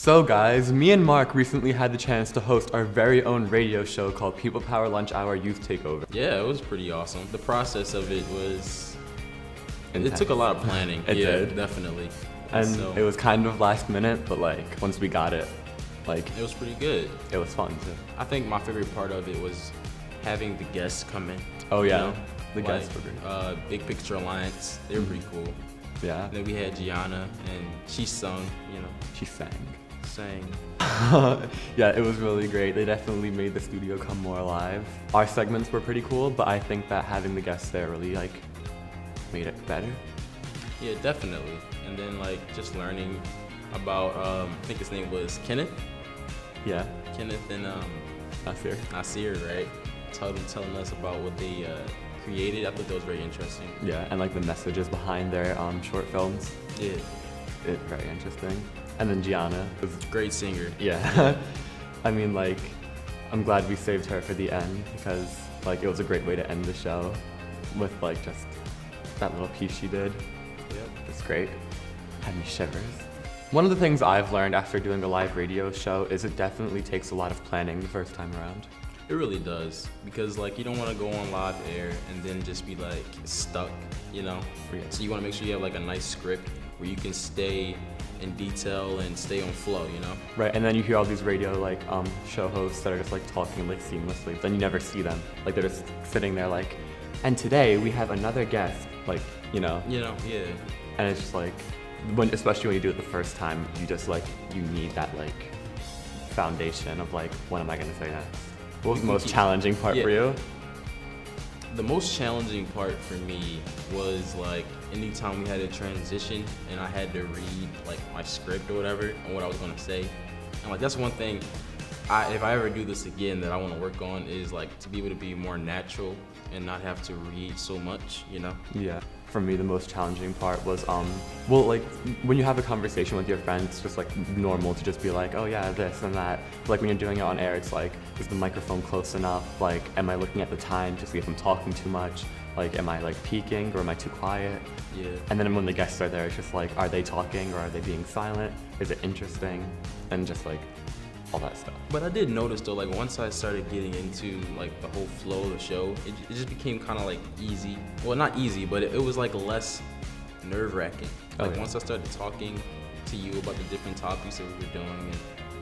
So guys, me and Mark recently had the chance to host our very own radio show called People Power Lunch Hour Youth Takeover. Yeah, it was pretty awesome. The process of it was, Intense. it took a lot of planning. It yeah, did. Definitely. And so, it was kind of last minute, but like once we got it, like it was pretty good. it was fun too. I think my favorite part of it was having the guests come in. Oh yeah, You know? the guests were great. Big Picture Alliance, they were pretty cool. Yeah, And then we had Gianna, and she sung, she sang. sang. Yeah, it was really great. They definitely made the studio come more alive. Our segments were pretty cool, but I think that having the guests there really like made it better. Yeah, definitely. And then like just learning about, I think his name was Kenneth. Yeah, Kenneth and Nasir. Nasir, right? Telling us about what they created. I thought that was very interesting. Yeah, and like the messages behind their short films. Yeah, It's very interesting. And then Gianna was great singer. yeah. I mean, like, I'm glad we saved her for the end because like it was a great way to end the show with like just that little piece she did. Yep. It's great. Had me shivers. One of the things I've learned after doing a live radio show is it definitely takes a lot of planning the first time around. It really does, because like you don't want to go on live air and then just be like stuck, Yeah. So you want to make sure you have like a nice script where you can stay in detail and stay on flow, Right, and then you hear all these radio like show hosts that are just like talking like seamlessly, but then you never see them. Like they're just sitting there like, and today we have another guest, like, Yeah. And it's just like, especially when you do it the first time, you just like, you need that like foundation of like, what am I gonna say next? What was the most challenging part for you? The most challenging part for me was like anytime we had a transition and I had to read like my script or whatever and what I was gonna say. And like that's one thing if I ever do this again that I want to work on is like to be able to be more natural and not have to read so much, Yeah. For me, the most challenging part was, well, like, when you have a conversation with your friends, it's just, like, normal to just be like, oh, yeah, this and that. But, like, when you're doing it on air, it's like, is the microphone close enough? Like, am I looking at the time to see if I'm talking too much? Like, am I, like, peeking or am I too quiet? Yeah. And then when the guests are there, it's just like, are they talking or are they being silent? Is it interesting? And just, like, all that stuff. But I did notice though, like once I started getting into like the whole flow of the show, it just became kind of like easy. Well, not easy, but it was like less nerve-wracking. Like once I started talking to you about the different topics that we were doing,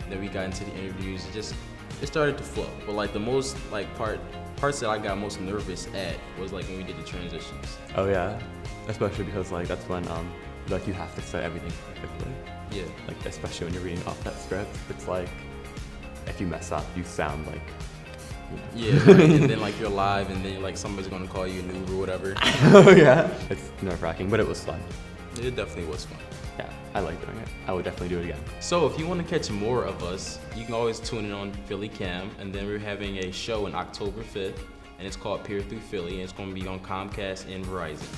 and then we got into the interviews, it started to flow. But like the most like parts that I got most nervous at was like when we did the transitions. Oh yeah, especially because like that's when like you have to say everything perfectly. Yeah. Like especially when you're reading off that script, it's like if you mess up, you sound like. Yeah, right. And then like you're live, and then like somebody's gonna call you a noob or whatever. Oh yeah. It's nerve-wracking, but it was fun. It definitely was fun. Yeah, I like doing it. I would definitely do it again. So if you want to catch more of us, you can always tune in on Philly Cam, and then we're having a show on October 5th, and it's called Peer Through Philly, and it's going to be on Comcast and Verizon.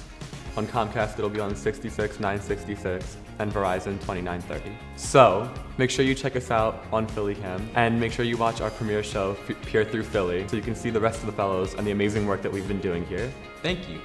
On Comcast, it'll be on 66, 966, and Verizon 2930. So, make sure you check us out on Philly Cam, and make sure you watch our premiere show, Peer Through Philly, so you can see the rest of the fellows and the amazing work that we've been doing here. Thank you.